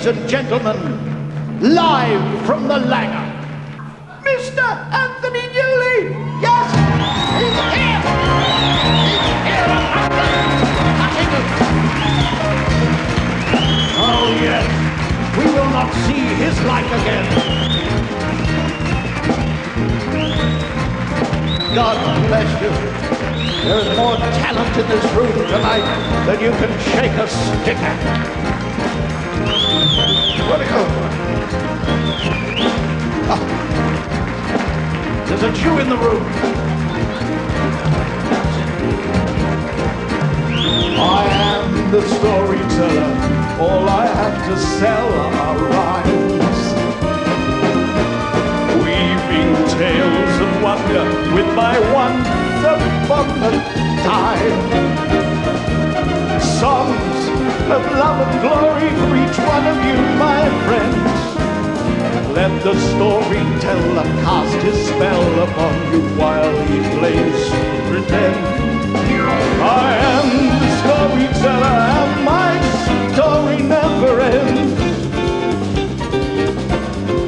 Ladies and gentlemen, live from the Langham, Mr. Anthony Newley! Yes! He's here! He's here! Oh yes, we will not see his like again. God bless you. There is more talent in this room tonight than you can shake a stick at. Where'd it go? Oh. There's a Jew in the room. I am the storyteller. All I have to sell are rhymes. Weaving tales of wonder with my once upon a time. Songs of love and glory for each one of you, my friends. Let the storyteller cast his spell upon you while he plays pretend. I am the storyteller and my story never ends.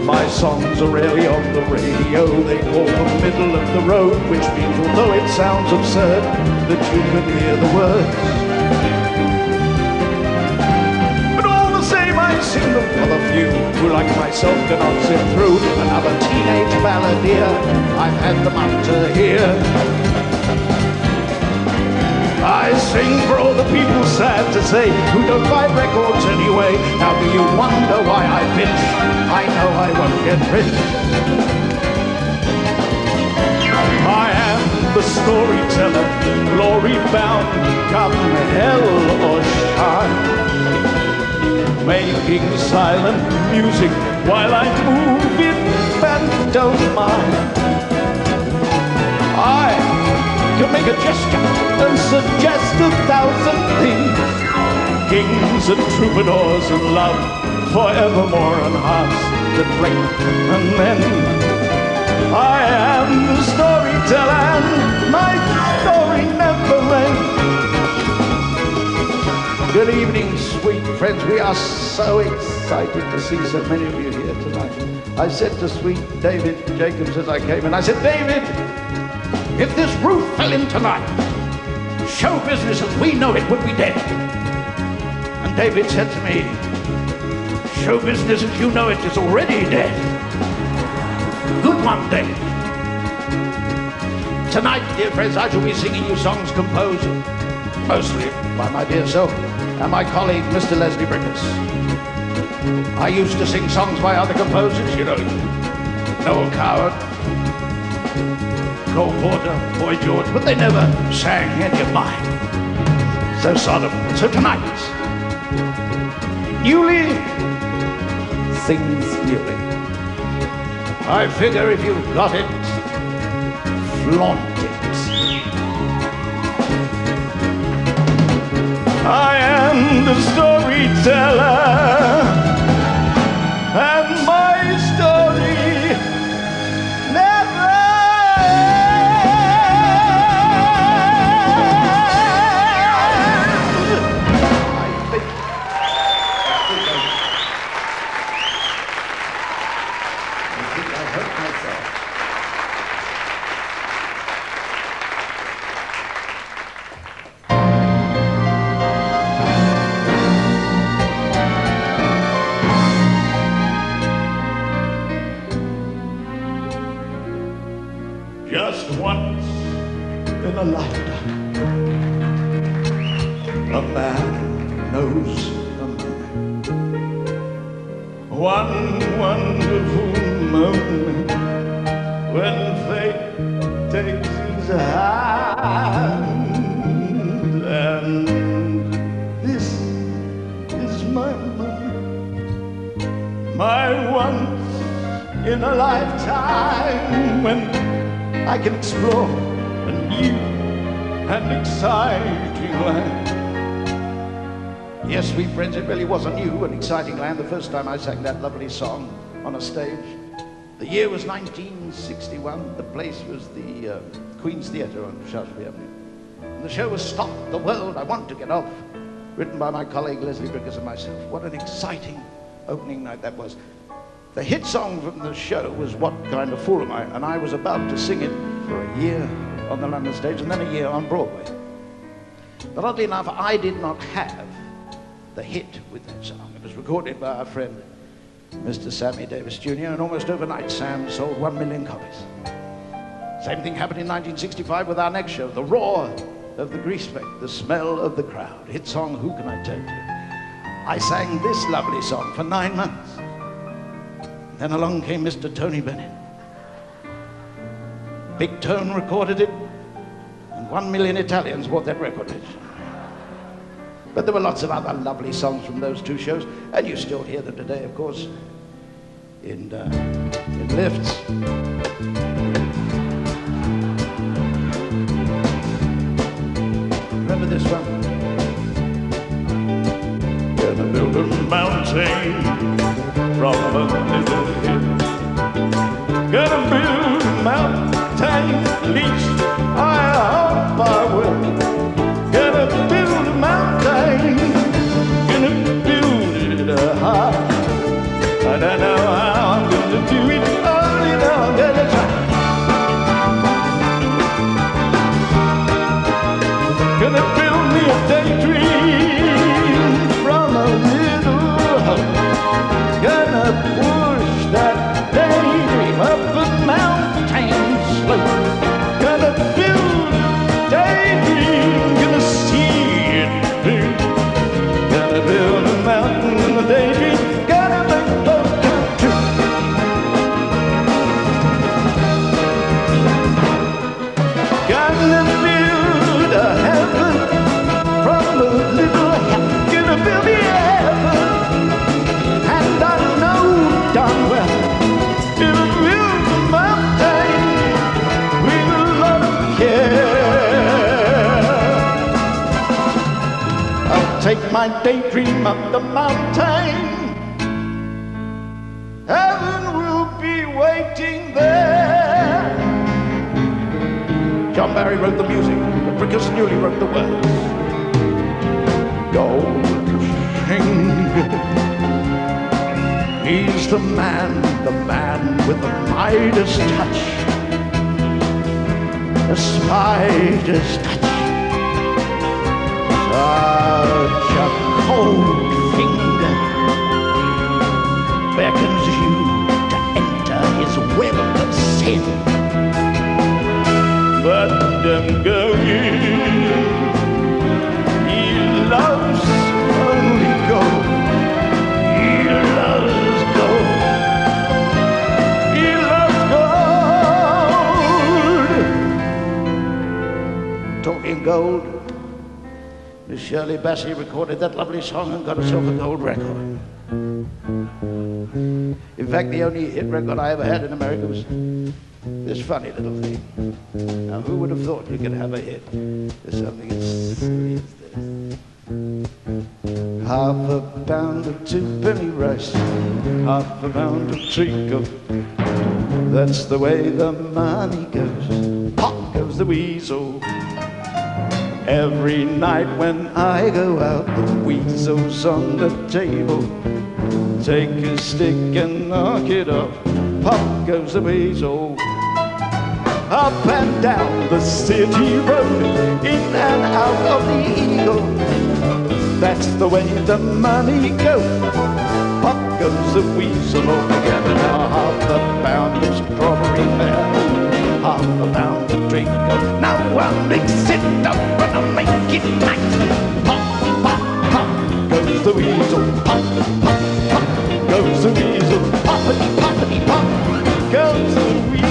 My songs are rarely on the radio. They call them middle of the road, which means although it sounds absurd, that you can hear the words. I sing them for the few who, like myself, cannot sit through another teenage balladeer. I've had them up to here. I sing for all the people, sad to say, who don't buy records anyway. Now do you wonder why I bitch? I know I won't get rich. I am the storyteller, glory bound, come hell or shine. Making silent music while I move in pantomime. I can make a gesture and suggest 1,000 things. Kings and troubadours and love forevermore and hearts that break and mend. I am the storyteller and my story never ends. Good evening, sweet friends. We are so excited to see so many of you here tonight. I said to sweet David Jacobs as I came in, I said, David, if this roof fell in tonight, show business as we know it would be dead. And David said to me, show business as you know it is already dead. Good one, David. Tonight, dear friends, I shall be singing you songs composed mostly by my dear self and my colleague, Mr. Leslie Brickers. I used to sing songs by other composers, you know, Noel Coward, Cole Porter, Boy George, but they never sang any of mine. So solemn. So tonight, Newley sings Newley. I figure if you've got it, flaunt it. I am the storyteller, and my story never I think I hurt myself. Just once in a lifetime, a man knows a man. One wonderful moment when fate takes his hand, and this is my moment, my once in a lifetime when I can explore a new and exciting land. Yes, sweet friends, it really was a new and exciting land the first time I sang that lovely song on a stage. The year was 1961. The place was the Queen's Theatre on Shaftesbury Avenue. And the show was Stop the World, I Want to Get Off, written by my colleague Leslie Brickers and myself. What an exciting opening night that was. The hit song from the show was What Kind of Fool Am I? And I was about to sing it for a year on the London stage and then a year on Broadway. But oddly enough, I did not have the hit with that song. It was recorded by our friend, Mr. Sammy Davis Jr., and almost overnight, Sam sold 1 million copies. Same thing happened in 1965 with our next show, The Roar of the Greasepaint, The Smell of the Crowd. Hit song, Who Can I Tell You? I sang this lovely song for 9 months. Then along came Mr. Tony Bennett. Big Tone recorded it, and 1 million Italians bought that record. But there were lots of other lovely songs from those two shows, and you still hear them today, of course, in lifts. Remember this one? Gonna build a mountain from a little hill. Gonna build a mountain, at least I hope I will. Gonna build a mountain, gonna build it high. I don't know how I'm gonna do it, only know I'm gonna try. Gonna build me a daydream from a little hope. Gonna push that daydream up a mountain slope. Gonna build a daydream, gonna see it through. Gonna build a mountain in the daydream, gonna make both come true. Gonna build a heaven from a little hell. Gonna build me a heaven, and I know darn well it'll build a mountain with a lot of care. I'll take my daydream up the mountain. Heaven will be waiting there. John Barry wrote the music, but Russ Newley wrote the words. Gold King. He's the man with the Midas touch, the spider's touch. Such a cold finger beckons you to enter his web of sin. But don't go in. He loves only gold. He loves gold. He loves gold. Talking gold, Miss Shirley Bassey recorded that lovely song and got herself a gold record. In fact, the only hit record I ever had in America was this funny little thing. Now, who would have thought you could have a hit with something as silly as this? Half a pound of two-penny rice, half a pound of treacle. That's the way the money goes. Pop goes the weasel. Every night when I go out, the weasel's on the table. Take a stick and knock it off. Pop goes the weasel. Up and down the city road, in and out of the Eagle. That's the way the money goes. Pop goes the weasel altogether. Now half a pound of strawberry fare, half a pound of treacle. Now I'll mix it up and I'll make it nice. Pop, pop, pop goes the weasel. Pop, pop, pop goes the weasel. Poppity, poppity, pop goes the weasel.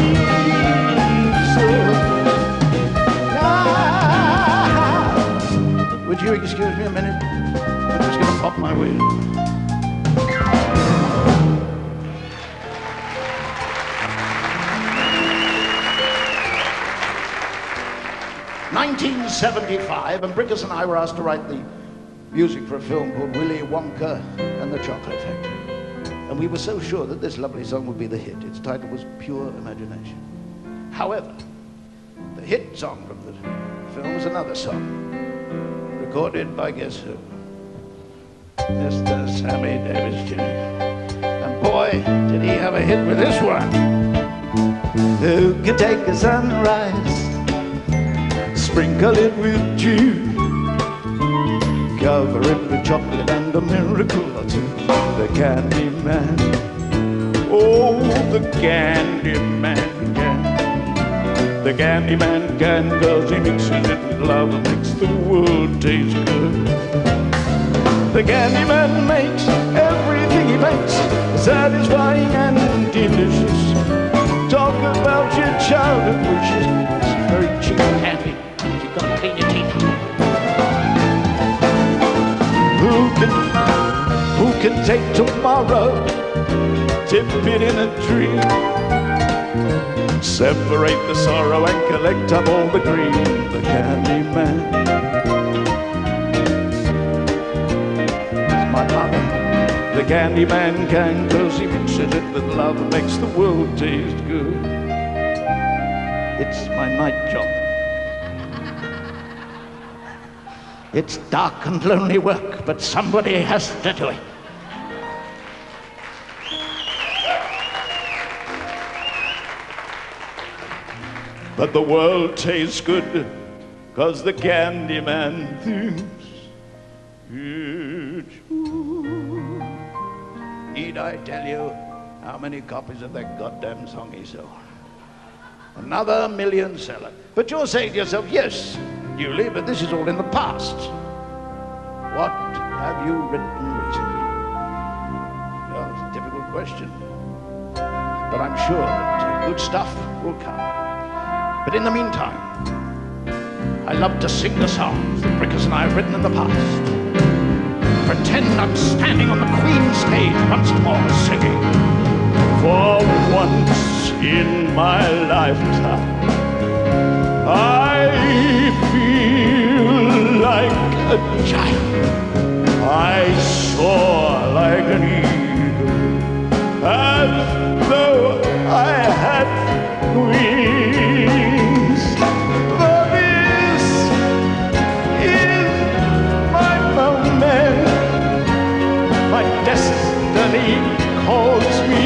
Would you excuse me a minute? I'm just going to pop my wheel. (1975), and Brickus and I were asked to write the music for a film called Willy Wonka and the Chocolate Factory. And we were so sure that this lovely song would be the hit. Its title was Pure Imagination. However, the hit song from the film was another song, recorded by guess who? Mr. Sammy Davis Jr. boy, did he have a hit with this one. Who could take a sunrise, sprinkle it with dew, cover it with chocolate and a miracle or two? The candy man, oh, the candy man can. The candy man can, 'cause he mixes it with love and makes the world taste good. The candy man makes everything he makes satisfying and delicious. Talk about your childhood wishes. It's very cheap candy. You've got to clean your teeth. Who can take tomorrow, dip it in a dream, separate the sorrow and collect up all the green? The candy man. It's my mother. The candy man can, 'cause he mixes it with love and makes the world taste good. It's my night job. It's dark and lonely work, but somebody has to do it. But the world tastes good, 'cause the candy man thinks it's good. Need I tell you how many copies of that goddamn song he sold? Another million seller. But you're saying to yourself, yes, Newley, but this is all in the past. What have you written recently? Well, it's a difficult question. But I'm sure that good stuff will come. But in the meantime, I love to sing the songs that Rickers and I have written in the past. Pretend I'm standing on the Queen's stage once more singing. For once in my lifetime, I feel like a giant. I soar like an eagle, as though I had wings. For this is my moment. My destiny calls me,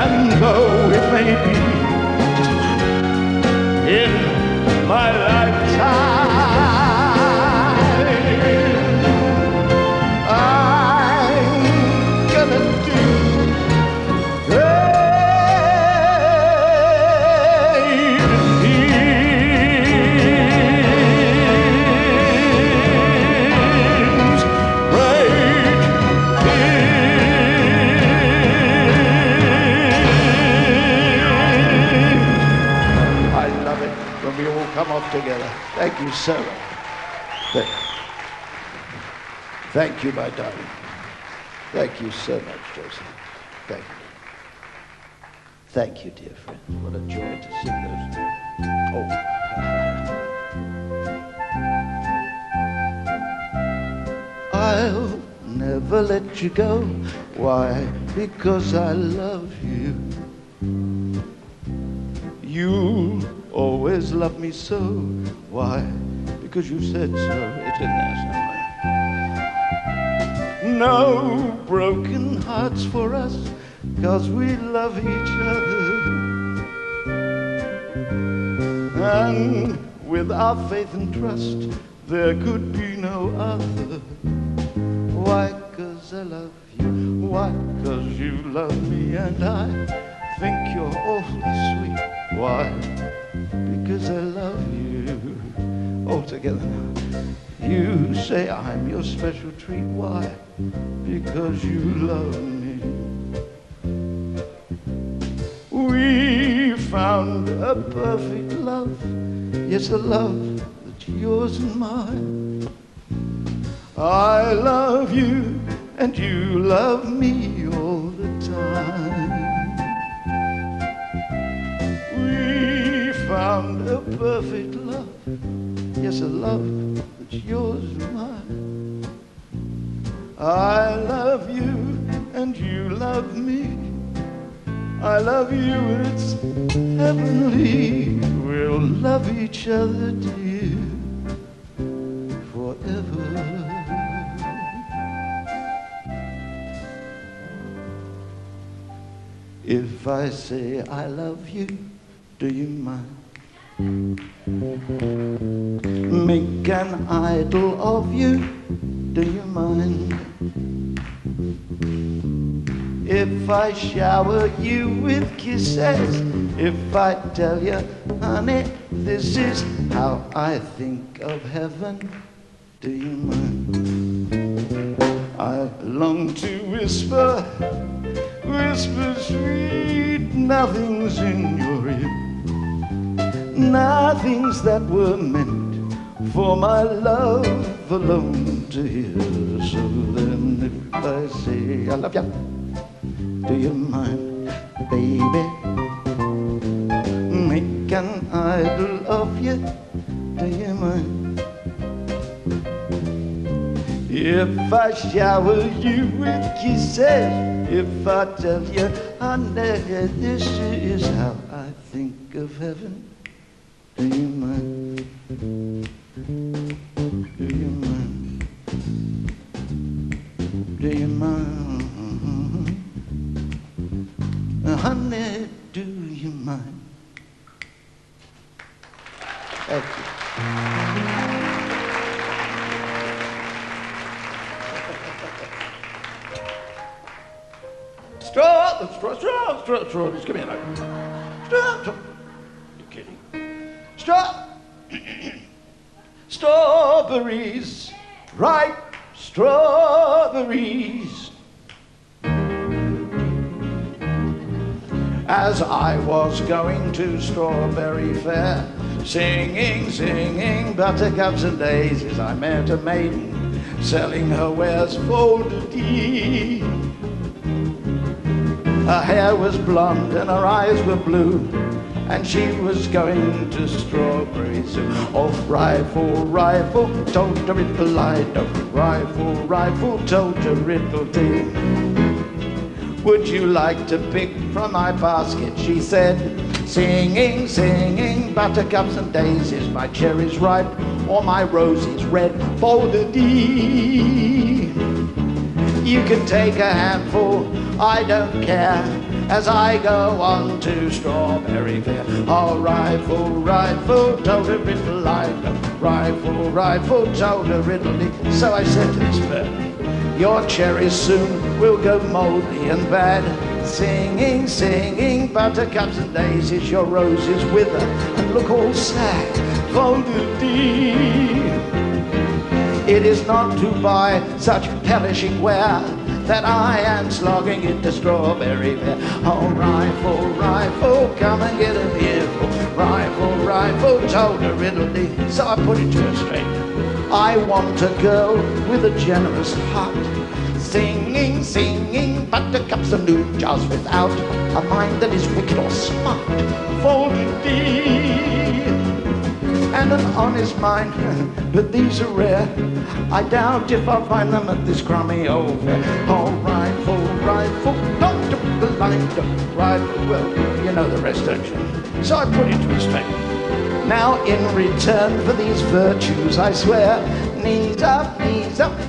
and though it may be just in my lifetime, I'm gonna do great things, great things. I love it when we all come off together. Thank you so much. Thank you, my darling. Thank you so much, Joseph. Thank you. Thank you, dear friend. What a joy to sing those. Oh. I'll never let you go. Why? Because I love you. You always love me so. Why? Because you said so. It's in there somewhere. No broken hearts for us, 'cause we love each other. And with our faith and trust, there could be no other. Why? 'Cause I love you. Why? 'Cause you love me, and I think you're awfully sweet. Why? Because I love you. All together now. You say I'm your special treat. Why? Because you love me. We found a perfect love. Yes, a love that's yours and mine. I love you and you love me all the time. We found a perfect love. Yes, a love that's yours and mine. I love you and you love me. I love you and it's heavenly. We'll love each other, dear, forever. If I say I love you, do you mind? Make an idol of you, do you mind? If I shower you with kisses, if I tell you, honey, this is how I think of heaven, do you mind? I long to whisper, whisper sweet nothings in your ear, nothings that were meant for my love alone to hear. So then if I say I love you, do you mind, baby? Make an idol of you, do you mind? If I shower you with kisses, if I tell you, honey, this is how I think of heaven, do you mind? Do you mind? Do you mind? Honey, do you mind? Thank you. Straw, just give me a note. Straw. You're kidding. Straw. Strawberries, ripe strawberries. As I was going to Strawberry Fair, singing, singing buttercups and daisies, I met a maiden selling her wares folded-dee. Her hair was blonde and her eyes were blue, and she was going to Strawberries. Oh, rifle, rifle, told-a-riddle-I-do. Rifle, rifle, told-a-riddle-dee. Would you like to pick from my basket, she said, singing, singing buttercups and daisies, my cherries ripe or my roses red, fold-a-dee. You can take a handful, I don't care, as I go on to Strawberry Fair. Oh, rifle, rifle, told-a-riddle-I-do. Rifle, rifle, told-a-riddle-dee. So I said to this bird, your cherries soon will go moldy and bad. Singing, singing buttercups and daisies, your roses wither and look all sad. Fold-a-dee. It is not to buy such perishing ware that I am slogging into Strawberry Fair. Oh, rifle, rifle, come and get an earful. Rifle, rifle, told-a-riddle-dee. So I put it to her straight. I want a girl with a generous heart, singing, singing buttercups and new jars, without a mind that is wicked or smart. Fold-a-dee. And an honest mind, but these are rare. I doubt if I'll find them at this crummy old fair. Oh, rifle, rifle, told-a-riddle-I-do. Rifle, well, you know the rest, don't you? So I put it to her straight. Now in return for these virtues, I swear, knees up,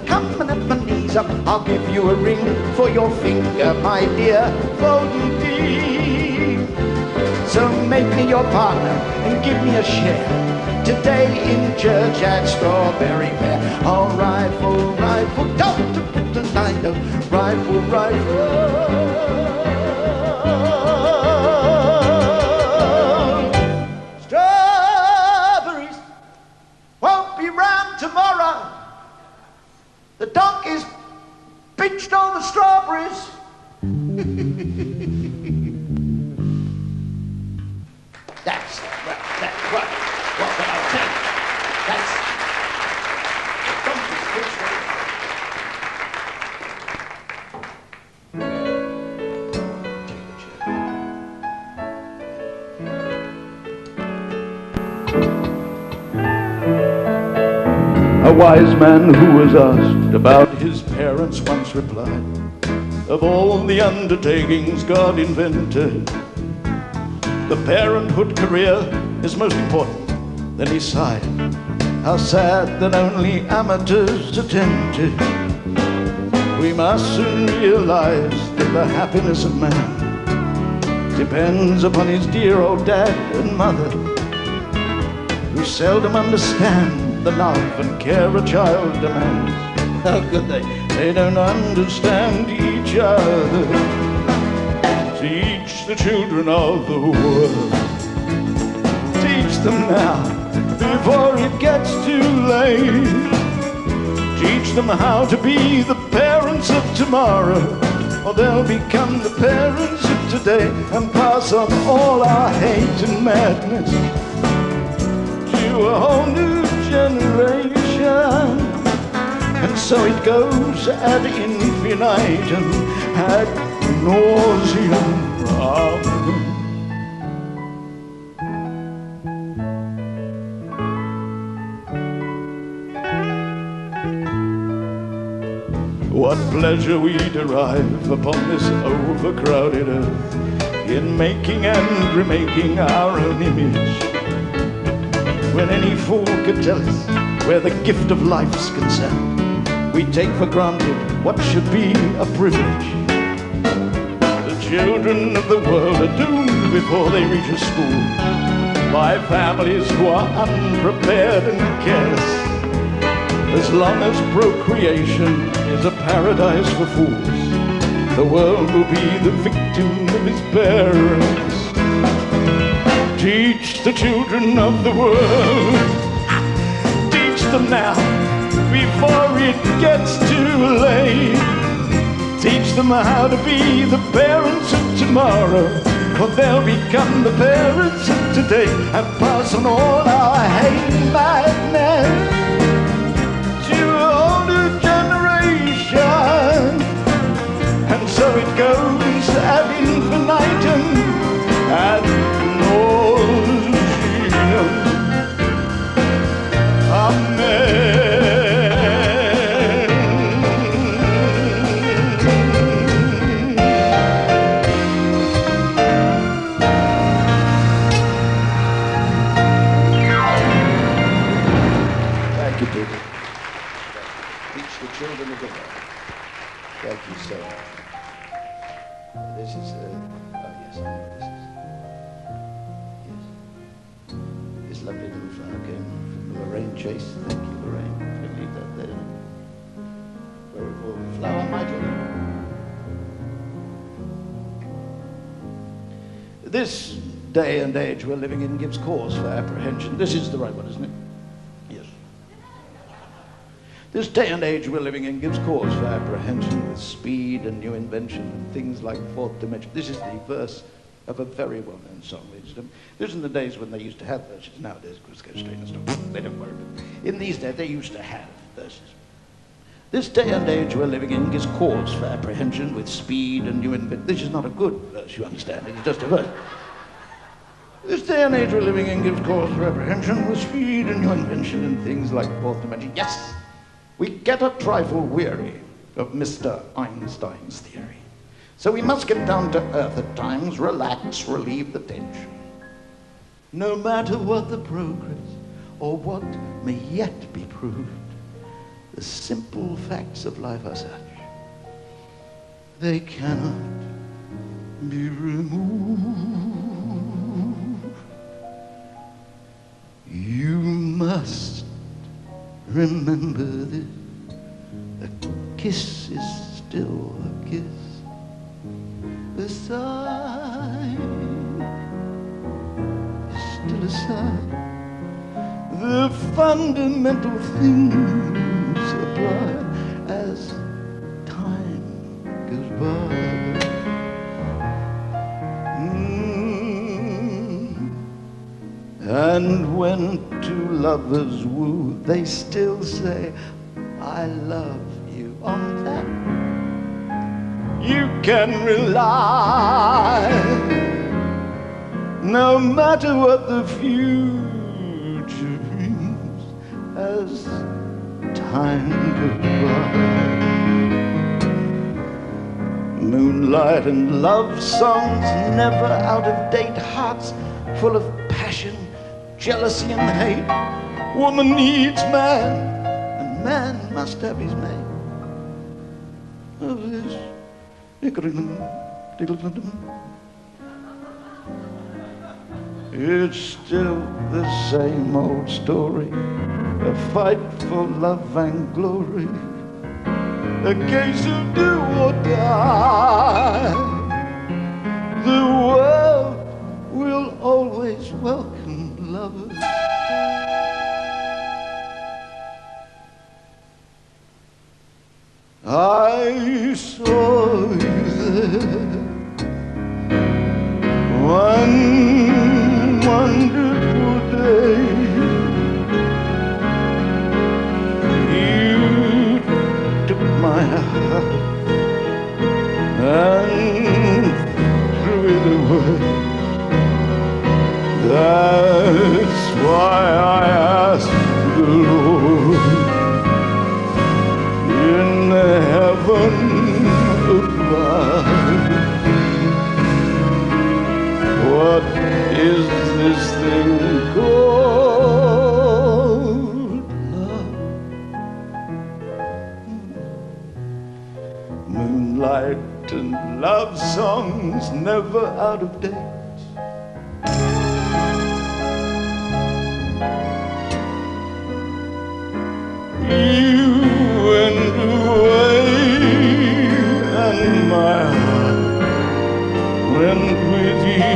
coming up my knees up, I'll give you a ring for your finger, my dear, fold-a-dee. So make me your partner and give me a share today in church at Strawberry Fair. Oh, rifle, rifle, told-a-riddle-I-do. Rifle, rifle. Tomorrow, the donkey's pinched all the strawberries. That's what I'll tell you. That's donkey's pinched all. A wise man who was asked about his parents once replied, of all the undertakings God invented, the parenthood career is most important. Then he sighed, how sad that only amateurs attempt it. We must soon realize that the happiness of man depends upon his dear old dad and mother, who seldom understand the love and care a child demands. How could they? They don't understand each other. Teach the children of the world. Teach them now, before it gets too late. Teach them how to be the parents of tomorrow, or they'll become the parents of today, and pass on all our hate and madness to a whole new generation. And so it goes ad infinitum, ad nauseam. Amen. What pleasure we derive upon this overcrowded earth in making and remaking our own image, when any fool could tell us where the gift of life's concerned, we take for granted what should be a privilege. The children of the world are doomed before they reach a school by families who are unprepared and careless. As long as procreation is a paradise for fools, the world will be the victim of its parents. Teach the children of the world. Teach them now, before it gets too late. Teach them how to be the parents of tomorrow, for they'll become the parents of today, and pass on all our hate and madness to a whole new generation. And so it goes ad infinitum, ad nauseam. Amen. Thank you, people. Teach the children of the world. Thank you so much. This is, oh yes, I know this is. Yes. This lovely little flower came from the Lorraine Chase. Thank you, Lorraine. You can leave that there. Wonderful flower, Michael. This day and age we're living in gives cause for apprehension. This is the right one, isn't it? Yes. This day and age we're living in gives cause for apprehension, with speed and new invention and things like fourth dimension. This is the verse of a very well-known song. This is in the days when they used to have verses. Nowadays, of course, go straight and stop. They don't worry about it. In these days, they used to have verses. This day and age we're living in gives cause for apprehension, with speed and new invention. This is not a good verse, you understand. It's just a verse. This day and age we're living in gives cause for apprehension, with speed and new invention and things like fourth dimension. Yes! We get a trifle weary of Mr. Einstein's theory. So we must get down to earth at times, relax, relieve the tension. No matter what the progress or what may yet be proved, the simple facts of life are such. They cannot be removed. You must remember this, a kiss is still a kiss, a sigh is still a sigh. The fundamental things apply as time goes by. And when two lovers woo, they still say, I love you. On that you can rely, no matter what the future brings as time goes by. Moonlight and love songs, never out of date, hearts full of passion, jealousy and hate. Woman needs man, and man must have his mate. Of this It's still the same old story, a fight for love and glory, a case of do or die. The world will always welcome lovers. I saw you there one wonderful day. You took my heart and threw it away. That's why I asked the Lord in the heaven above, what is this thing called love? Moonlight and love songs never out of date. You went away and my heart went with you.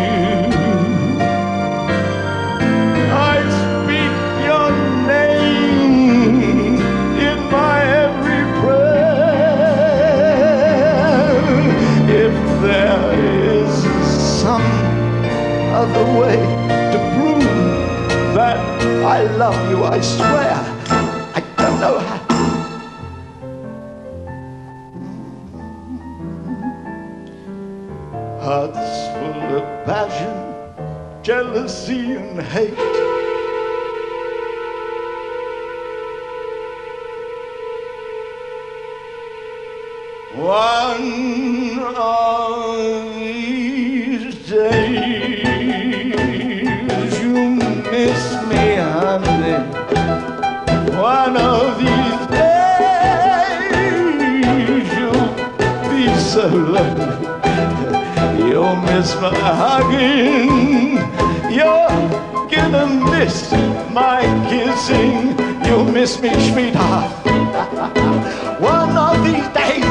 I speak your name in my every prayer. If there is some other way to prove that I love you, I swear I don't know how. Hearts full of passion, jealousy and hate. One of these days you miss me, honey. One of these days you'll be so lonely. You'll miss my hugging, you're gonna miss my kissing. You'll miss me, sweetheart, one of these days.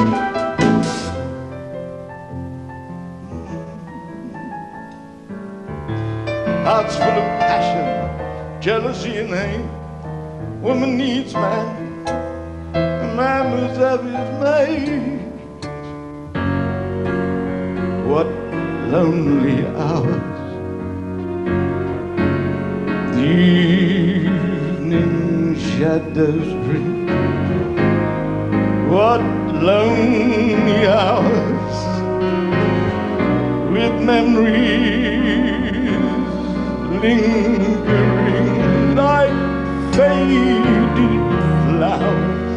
Hearts full of passion, jealousy and hate. Woman needs man, a man must have his mate. What lonely hours the evening shadows bring. What lonely hours with memories lingering like faded flowers.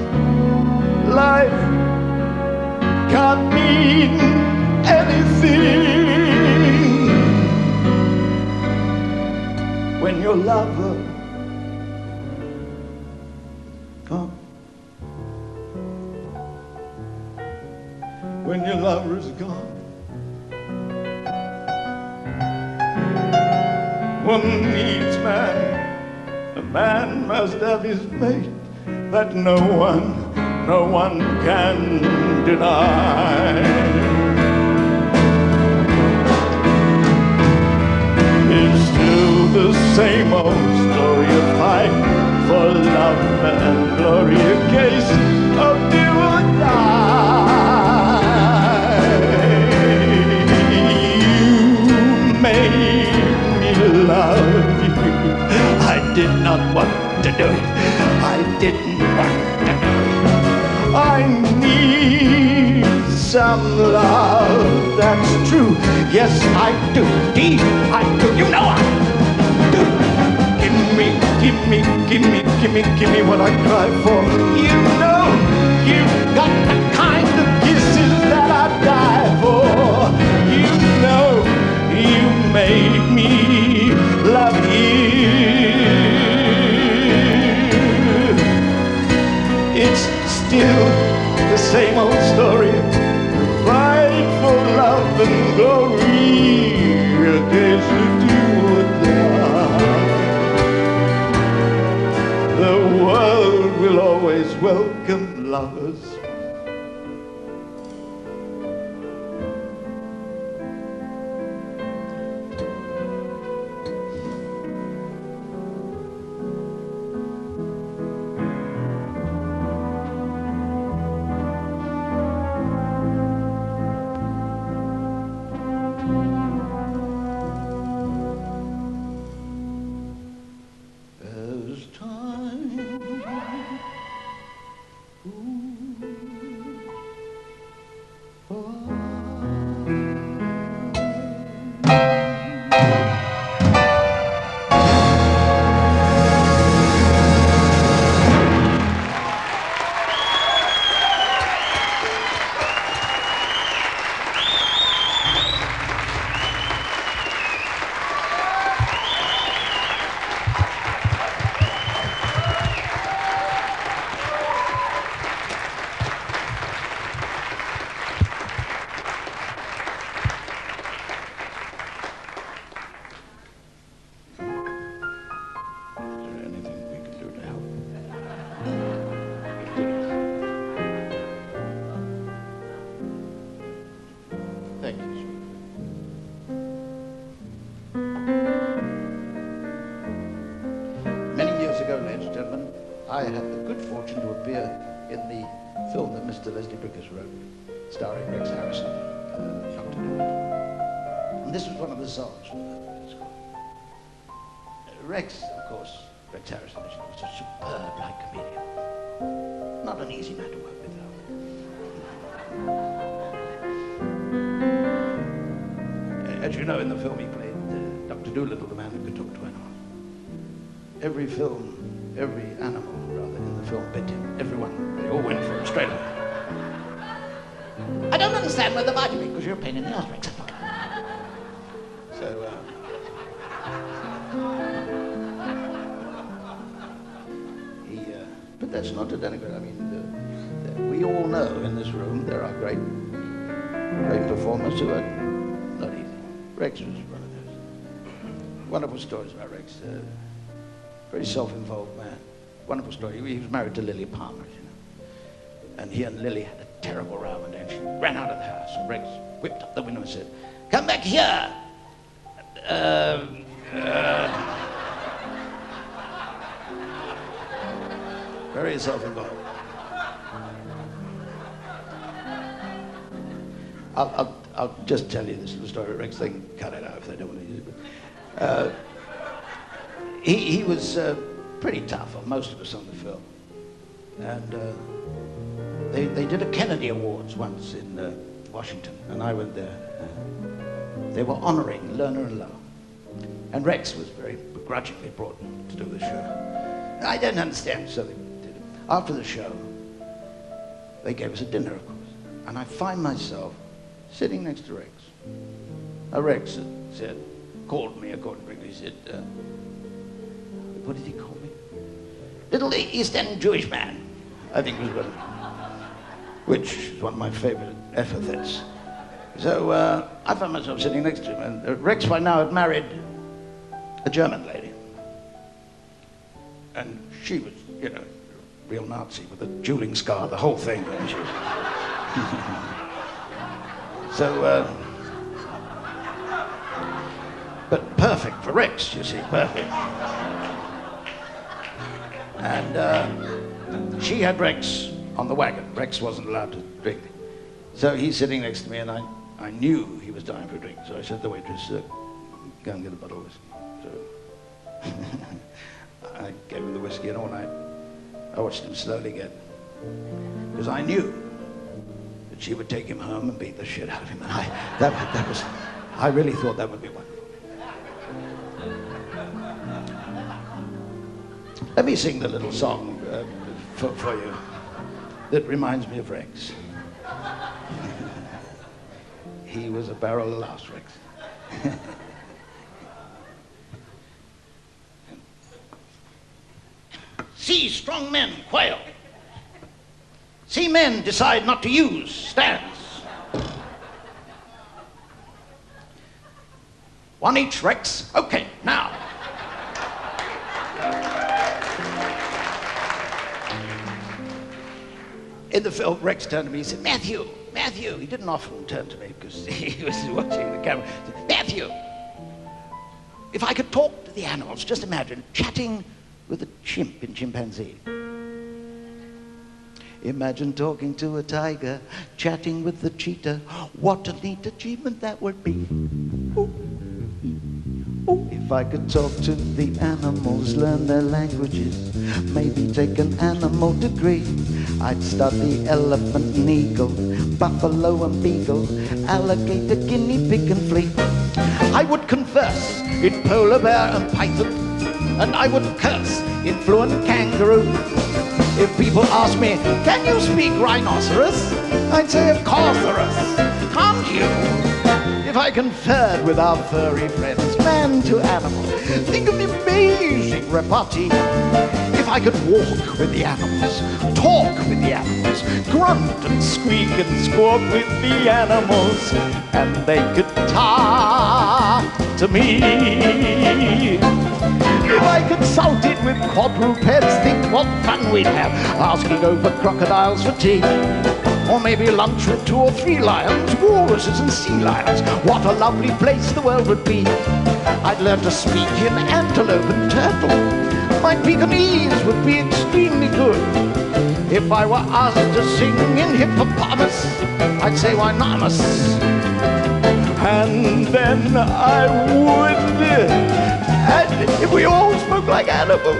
Life can't mean anything when your lover gone. When your lover is gone. Woman needs man, a man must have his mate. That no one can deny. It's still the same old story, a fight for love and glory, a case of do or die. You made me love you. I did not want to do it. I didn't want to do it. I need some love, that's true. Yes, I do. Indeed, I do. You know I do. Give me what I cry for. You know, you've got the kind of kisses that I die for. You know, you made me love you. It's still the same old story. Fight for love and glory. A case of do or die. world will always welcome lovers. I had the good fortune to appear in the film that Mr. Leslie Bricusse wrote, starring Rex Harrison, Dr. Newley. And this was one of the songs from the score. Rex, of course, Rex Harrison, was a superb light comedian. Not an easy man to work with, though. As you know, in the film he played Dr. Dolittle, the man who could talk to animals. Every animal, rather, in the film bit him. Everyone. They all went for it straight away. I don't understand whether vitamin, because you're a pain in the ass, Rex. So, but that's not to denigrate. I mean, we all know in this room there are great performers who are not easy. Rex was one of those. Wonderful stories about Rex. Very self-involved man. Wonderful story. He was married to Lily Palmer, you know. And he and Lily had a terrible row, and then she ran out of the house, and Rex whipped up the window and said, "Come back here!" Very self-involved. I'll just tell you this little story. Rex, they can cut it out if they don't want to use it. But, he was pretty tough on most of us on the film. And they did a Kennedy Awards once in Washington, and I went there. They were honoring Lerner and Lowe. And Rex was very begrudgingly brought to do the show. I didn't understand, so they did it. After the show, they gave us a dinner, of course. And I find myself sitting next to Rex. Rex called me, according to Rex, he said, what did he call me? Little East End Jewish man, I think was one, which is one of my favorite epithets. So I found myself sitting next to him, and Rex by now had married a German lady. And she was, you know, real Nazi with a dueling scar, the whole thing. And she was so, but perfect for Rex, you see, perfect. And she had Rex on the wagon. Rex wasn't allowed to drink. So he's sitting next to me, and I knew he was dying for a drink. So I said to the waitress, go and get a bottle of whiskey. So I gave him the whiskey, and all night I watched him slowly get, because I knew that she would take him home and beat the shit out of him. And I really thought that would be wonderful. Let me sing the little song for you that reminds me of Rex. He was a barrel of laughs, Rex. See strong men quail. See men decide not to use stands. One each, Rex. Okay, now. in the film, Rex turned to me, he said, Matthew, Matthew. He didn't often turn to me because he was watching the camera. He said, Matthew, if I could talk to the animals, just imagine chatting with a chimp in chimpanzee. Imagine talking to a tiger, chatting with the cheetah. What a neat achievement that would be. Ooh. Ooh. If I could talk to the animals, learn their languages, maybe take an animal degree, I'd study elephant and eagle, buffalo and beagle, alligator, guinea pig and flea. I would converse in polar bear and python, and I would curse in fluent kangaroo. If people ask me, can you speak rhinoceros? I'd say, of course there is. Can't you? If I conferred with our furry friends, man to animal, think of the amazing repartee. If I could walk with the animals, talk with the animals, grunt and squeak and squawk with the animals, and they could talk to me. If I consulted with quadrupeds, think what fun we'd have, asking over crocodiles for tea. Or maybe lunch with 2 or 3 lions, walruses and sea lions. What a lovely place the world would be. I'd learn to speak in antelope and turtle. My Pekingese would be extremely good. If I were asked to sing in hippopotamus, I'd say, why not us? And then I would... And if we all spoke like animals,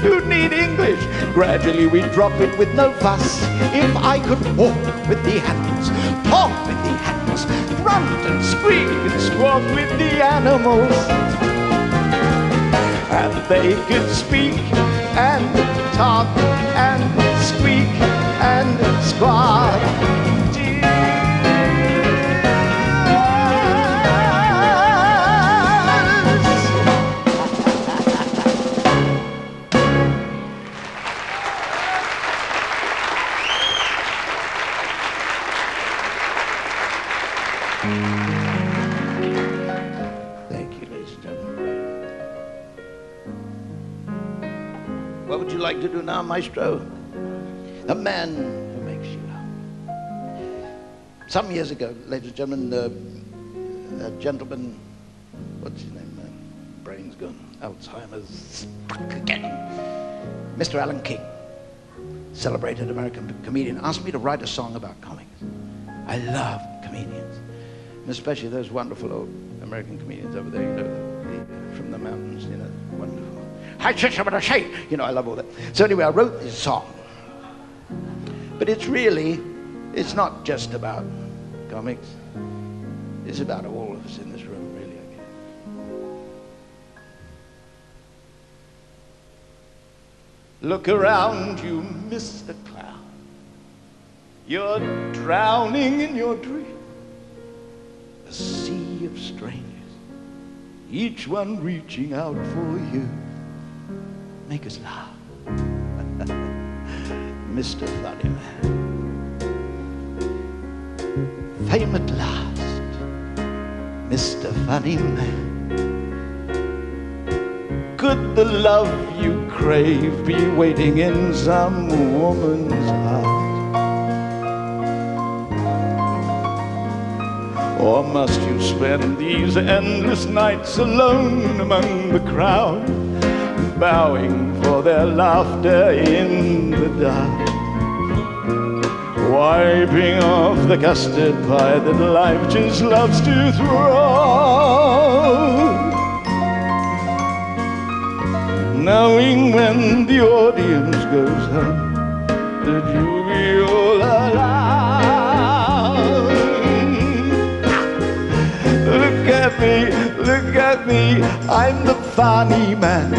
who'd need English? Gradually we'd drop it with no fuss. If I could walk with the animals, talk with the animals, grunt and squeak and squawk with the animals, and they could speak and talk and squeak and squawk. What would you like to do now, maestro? The man who makes you. Some years ago, ladies and gentlemen, a gentleman, what's his name? Brain's gone, Alzheimer's again. Mr. Alan King, celebrated American comedian, asked me to write a song about comics. I love comedians, and especially those wonderful old American comedians over there, you know, from the mountains, you know, wonderful. You know, I love all that. So anyway, I wrote this song. But it's not just about comics. It's about all of us in this room, really, I guess. Look around you, Mr. Clown. You're drowning in your dream. A sea of strangers, each one reaching out for you. Make us laugh. Mr. Funny Man. Fame at last, Mr. Funny Man. Could the love you crave be waiting in some woman's heart? Or must you spend these endless nights alone among the crowd, bowing for their laughter in the dark, wiping off the custard pie that life just loves to throw, knowing when the audience goes home that you'll be all alone. Look at me, I'm the funny man.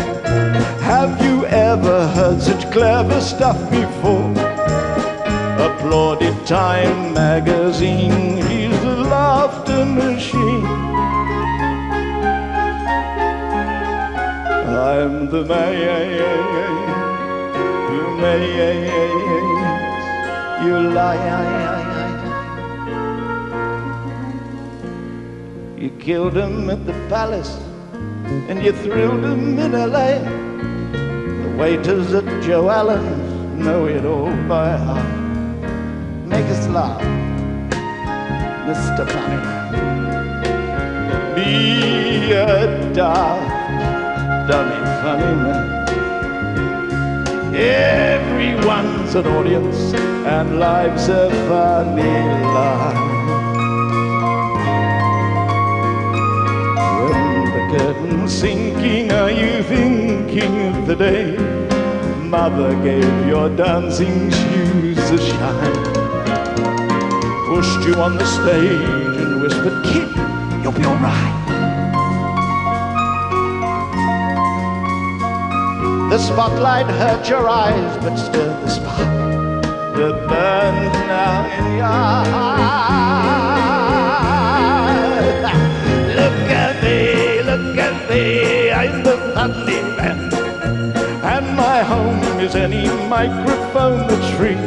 Have you ever heard such clever stuff before? Applauded Time magazine, he's the laughter machine. I'm the man who makes you lie. You killed him at the palace and you thrilled him in LA. The waiters at Joe Allen's know it all by heart. us laugh, Mr. Funnyman. Be a daft, dummy funny man. Everyone's an audience, and life's a funny lie. When the curtain's sinking, are you thinking of the day Mother gave your dancing shoes a shine? Pushed you on the stage and whispered, "Kid, you'll be all right." The spotlight hurt your eyes, but stirred the spark that burns now in your heart. Look at me, I'm the funny man, and my home is any microphone that's free.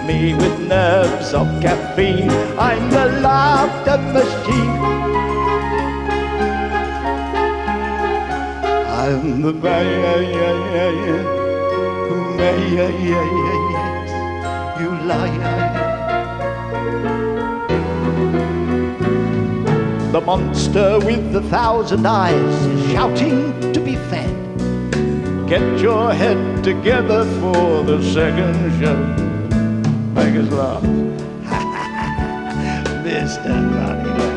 Me with nerves of caffeine, I'm the laughter machine. I'm the you lie. The monster with 1,000 eyes is shouting to be fed. Get your head together for the second show. Make us laugh. Mr. Funnyman.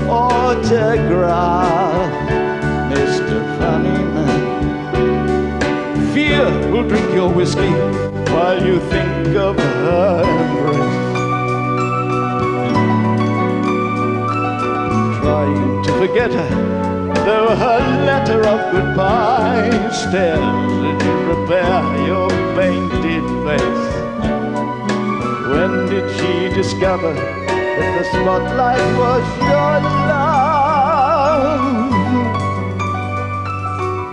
Autograph, Mr. Funnyman. Fear will drink your whiskey while you think of her embrace. Trying to forget her, though her letter of goodbye stares as you repair your painted face. When did she discover that the spotlight was your love?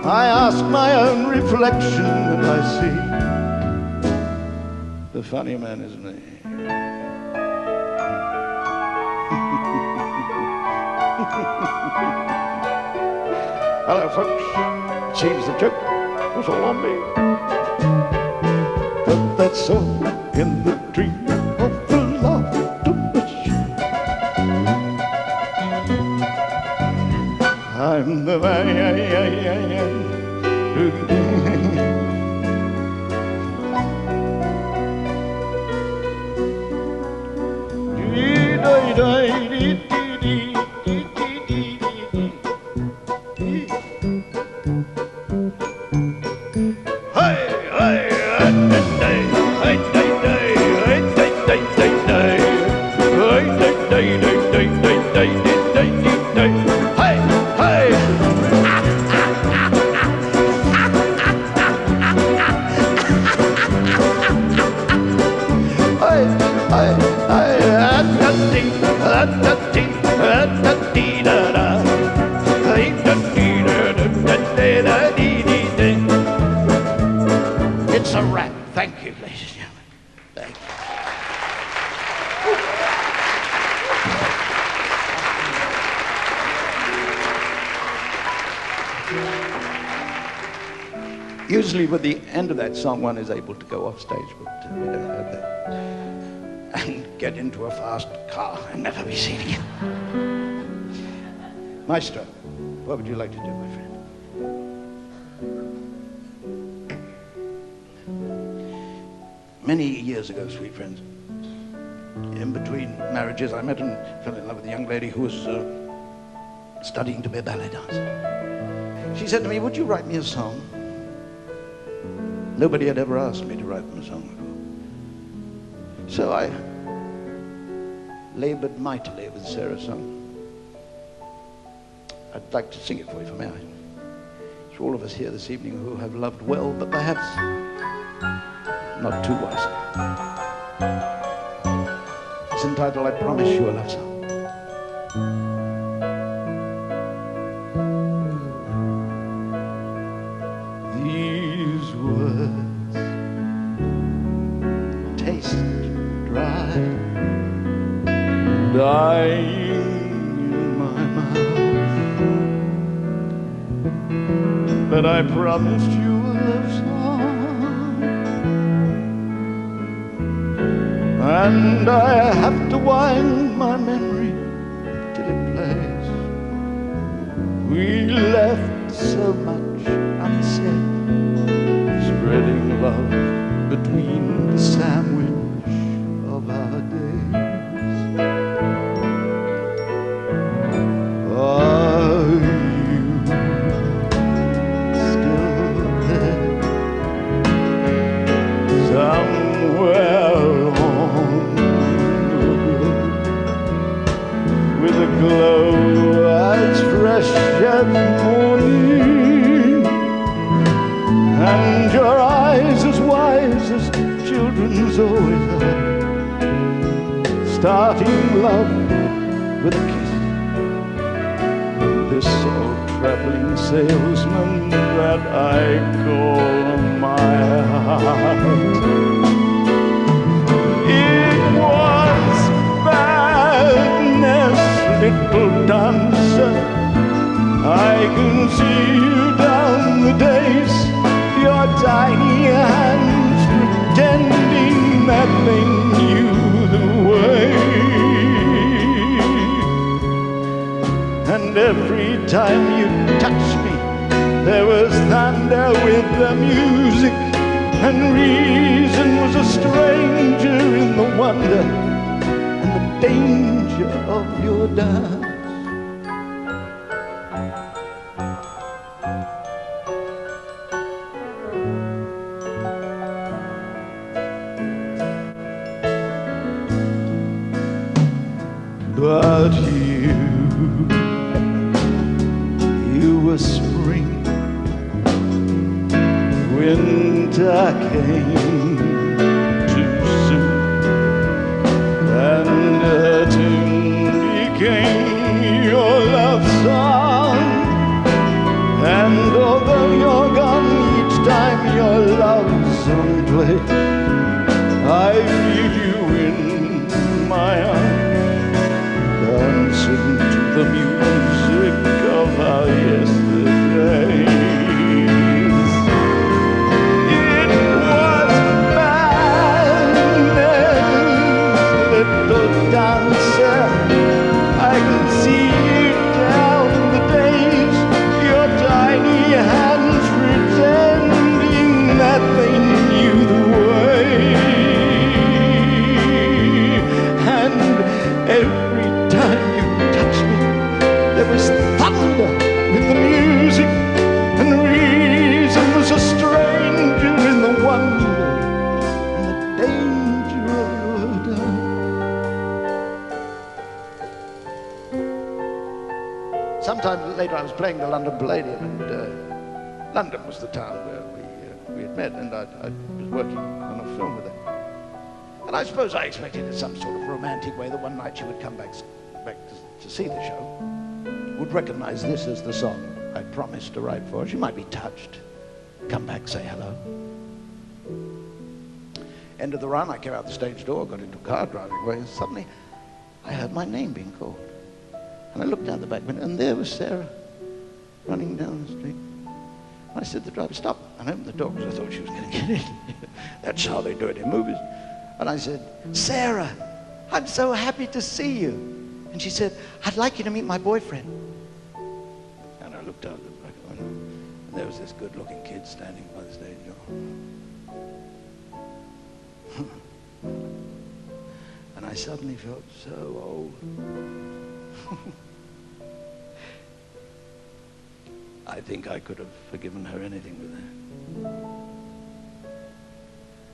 I ask my own reflection and I see the funny man is me. Hello folks, it seems the joke was all on me, but that's all in the dream of the laughter machine. I'm the man. It's a wrap. Thank you, ladies and gentlemen. Thank you. Usually with the end of that song, one is able to go off stage, but we don't have that. And get into a fast car and never be seen again. Maestro, what would you like to do, my friend? Many years ago, sweet friends, in between marriages, I met and fell in love with a young lady who was studying to be a ballet dancer. She said to me, "Would you write me a song?" Nobody had ever asked me to write them a song before. So I labored mightily with Sarah's song. I'd like to sing it for you, if I may. It's for all of us here this evening who have loved well, but perhaps not too wisely. It's entitled, "I Promise You a Love Song." These words taste dry, dying in my mouth, but I promised you a love song. and I have to wind my memory till it plays. We left so much unsaid, spreading love between the sandwich of our days. Are you still there? Somewhere along the road, with a glow as fresh as morning, and your eyes as wise as children's always are, starting love with a kiss. This old traveling salesman that I call my heart. It was madness, little dancer. I can see you down the days, your tiny hands pretending that they knew the way. And every time you touched me, there was thunder with the music, and reason was a stranger in the wonder and the danger of your dance. But you were spring, winter came too soon, and a tune became your love song. And although you're gone, each time your love song plays, I feel you in my arms, dancing to the music of our yesterdays. It was madness, little dancer. I can see you down the days, your tiny hands pretending that they knew the way. And every time you touched me, there was thunder with the music, and reason was a stranger in the wonder and the danger of your dance. Sometime later I was playing the London Palladium, and London was the town where we had met, and I was working on a film with her. And I suppose I expected in some sort of romantic way that one night she would come back to see the show, would recognize this as the song I promised to write for her. She might be touched, come back, say hello. End of the run, I came out the stage door, got into a car, driving away, and suddenly I heard my name being called. And I looked down the back window, and there was Sarah running down the street. And I said to the driver, stop, and opened the door because I thought she was going to get in. That's how they do it in movies. And I said, Sarah, I'm so happy to see you. And she said, I'd like you to meet my boyfriend. And I looked out the back window, and there was this good-looking kid standing by the stage door. And I suddenly felt so old. I think I could have forgiven her anything with that.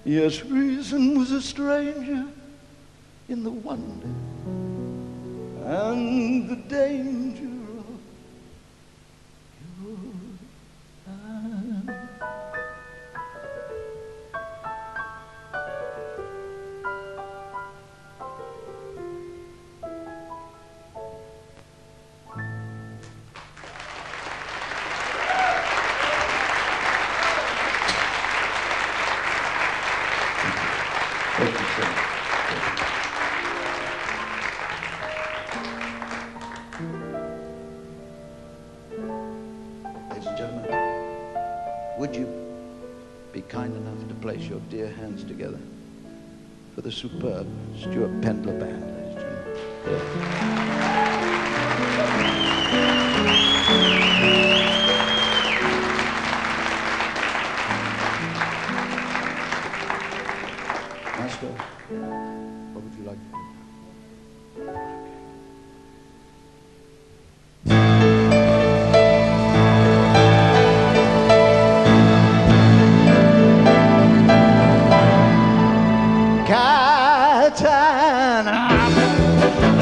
Yes, reason was a stranger in the wonder and the danger of your time. Thank you, sir. Ladies and gentlemen, would you be kind enough to place your dear hands together with a superb Stuart Pendler band. Master, what would you like to do? Captain,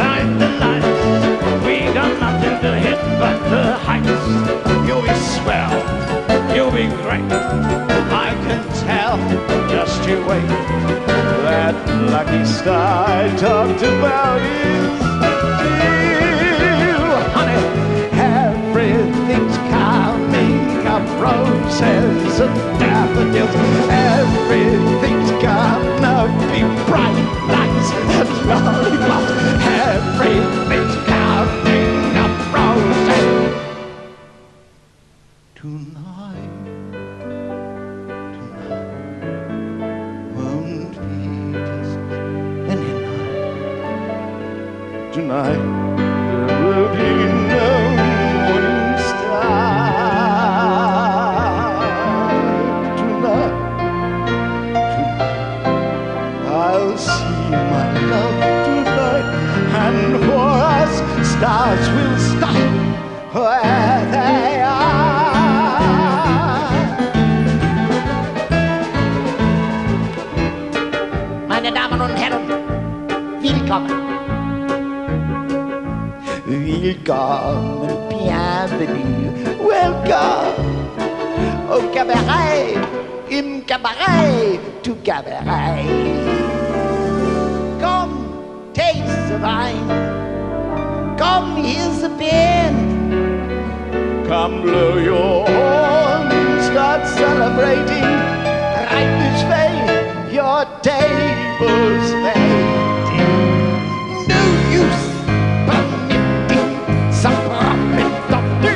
like the lights, we got nothing to hit but the heights. You'll be swell, you'll be great, I can tell. Just you wait. That lucky star I talked about is you, honey. Everything's coming up, roses and daffodils. Everything's gonna be bright lights and lollipops. Everything's coming up, roses. Tonight won't be just any night. Tonight there will be no morning star. Tonight I'll see my love tonight, and for us stars will stop where they are. Meine Damen und Herren, willkommen. Willkommen, bienvenue, welcome au cabaret, im cabaret, to cabaret. Come, taste the wine. Come, here's the band. Come blow your horn, start celebrating. Right this way, Your table's waiting. no use permitting some prophet doctor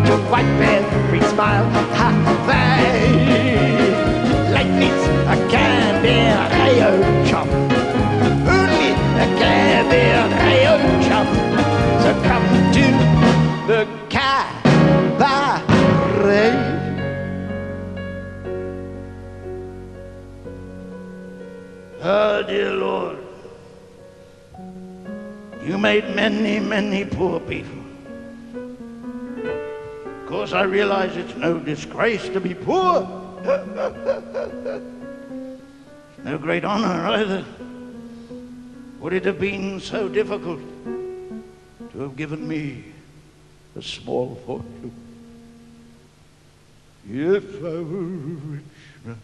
to wipe every smile. Ha, they like this a cabaret chop. Only a cabaret chop. So come to The cabaret. Oh, dear Lord, you made many, many poor people. Of course, I realize it's no disgrace to be poor. No great honor either. Would it have been so difficult to have given me a small fortune? If I were a rich man.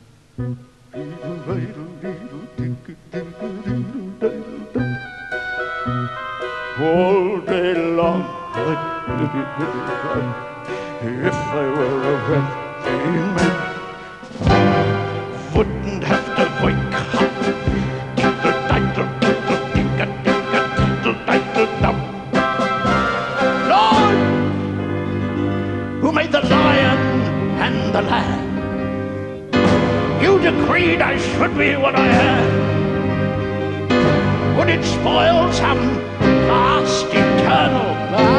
All day long, if I were a wealthy man, Wouldn't have to wake up. Lord, who made the lion and the lamb, you decreed I should be what I am. Would it spoil some vast eternal plan?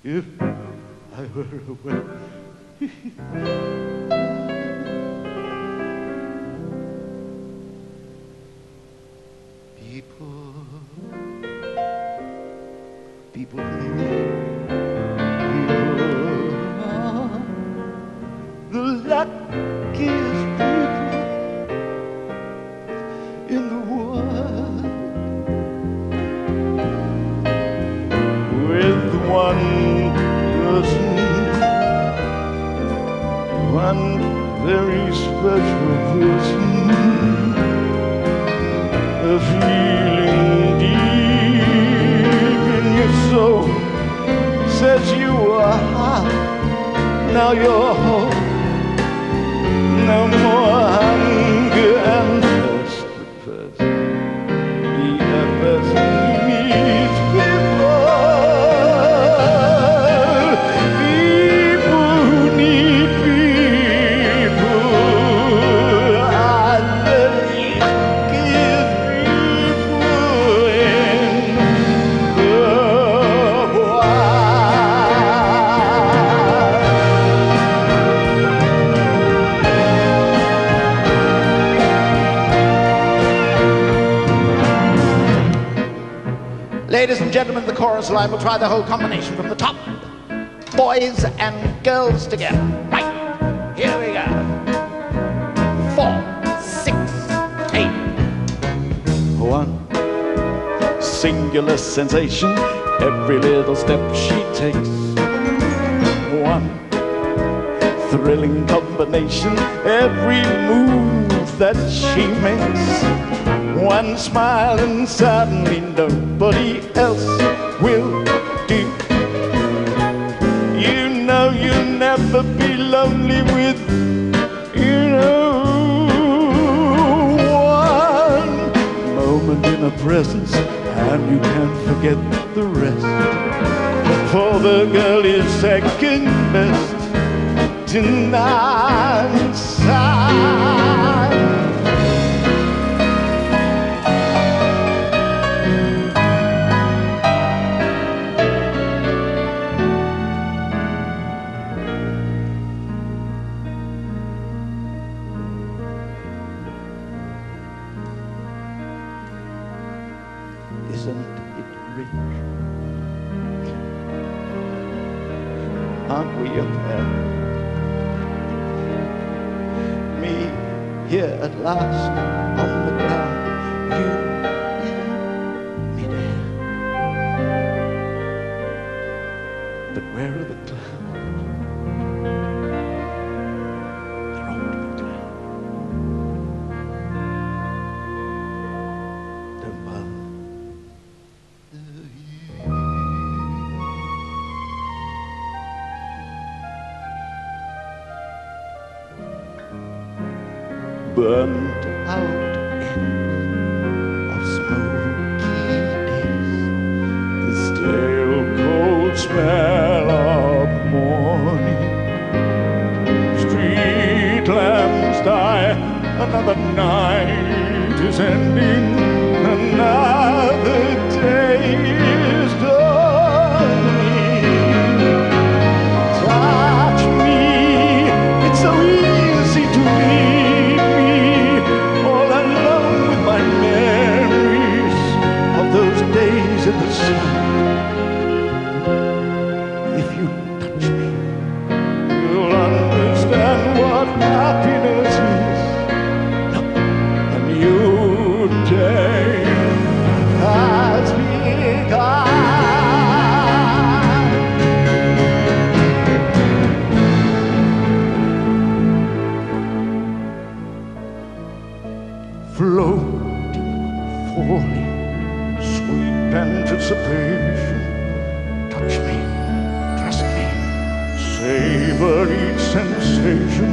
if I were a wealthy people who are the luckiest people in the world. With one person, one very special person, a feeling deep in your soul says you are hot. Now you're home. No more hunger and thirst. But first, be a person who needs people. People who need people. Ladies and gentlemen, the chorus line will try the whole combination from the top. Boys and girls together. Right. Here we go. 4, 6, 8. One singular sensation, every little step she takes. One thrilling combination, every move that she makes. One smile and suddenly nobody else will do. You know you'll never be lonely with, you know, one moment in her presence, and you can't forget the rest. For the girl is second best to none side. Isn't it rich? Aren't we a pair? Me here at last on the ground, you in midair. But where are the clouds? There ought to be clouds. Don't bother. Burnt out end of smoky days, the stale cold smell of morning. Street lamps die, another night is ending, another day is dawning. Touch me, it's so easy to leave me all alone with my memories of those days in the sun. If you touch me, you'll understand what happiness is. Look, a new day has begun. Floating, falling, sweet anticipation. Touch me, trust me, savor each sensation.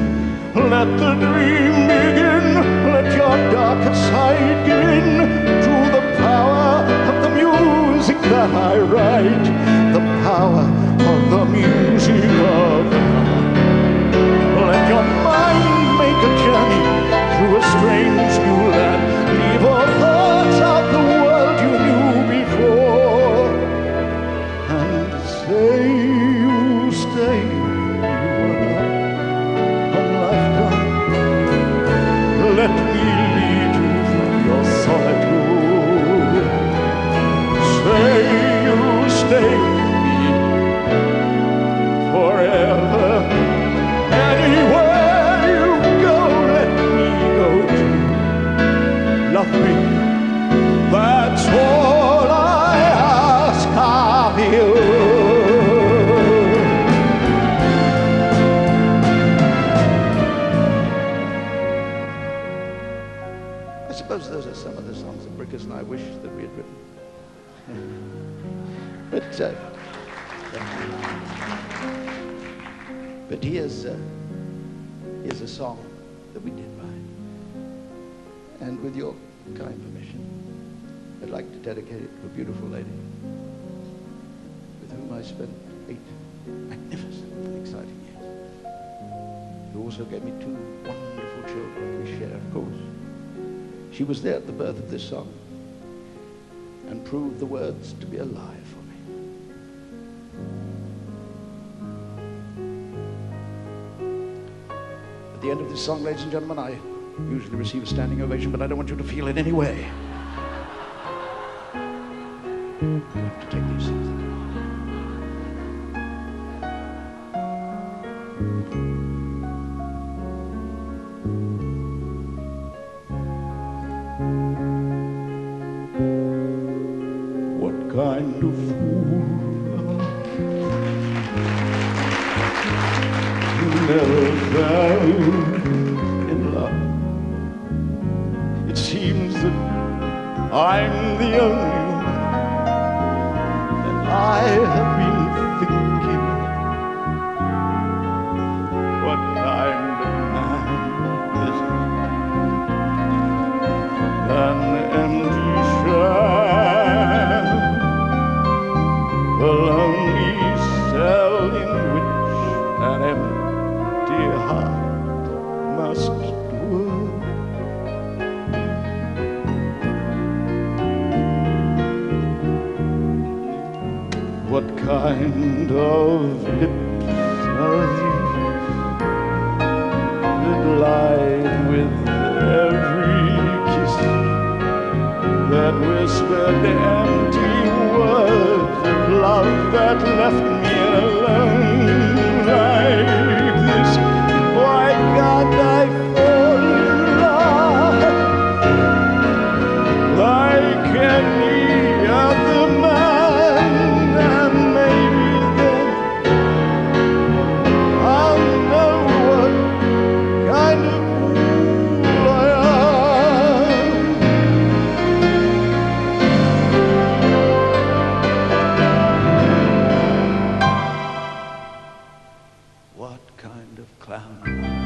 Let the dream begin, let your darker side give in to the power of the music that I write, the power of the music of the heart. Let your mind make a journey through a strange new land. Leave all thoughts of the world you knew before, and say you stay. Let me lead you from your solitude. Say you stay with me forever. Anywhere you go, let me go too. Love me, that's all I ask of you. I suppose those are some of the songs that Brickers and I wish that we had written. But here's a song that we did write. And with your kind permission, I'd like to dedicate it to a beautiful lady with whom I spent 8 magnificent and exciting years, who also gave me 2 wonderful children we share, of course. She was there at the birth of this song and proved the words to be alive for me. At the end of this song, ladies and gentlemen, I usually receive a standing ovation, but I don't want you to feel in any way have to take these things. What kind of fool never fell in love? It seems that I'm the only one, and I have been thinking, what kind of man is an empty shell, a lonely cell in which an empty heart must dwell. What kind of lips are these that lie with every kiss, that whispered the empty words of love that left me alone like this? Why can't I fall in love like any other man? And maybe then I'll know what kind of fool I am. What kind of clown am I?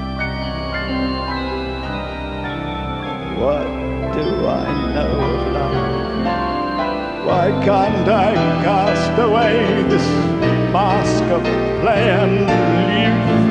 What do I know of love? Why can't I cast away this mask of play and leave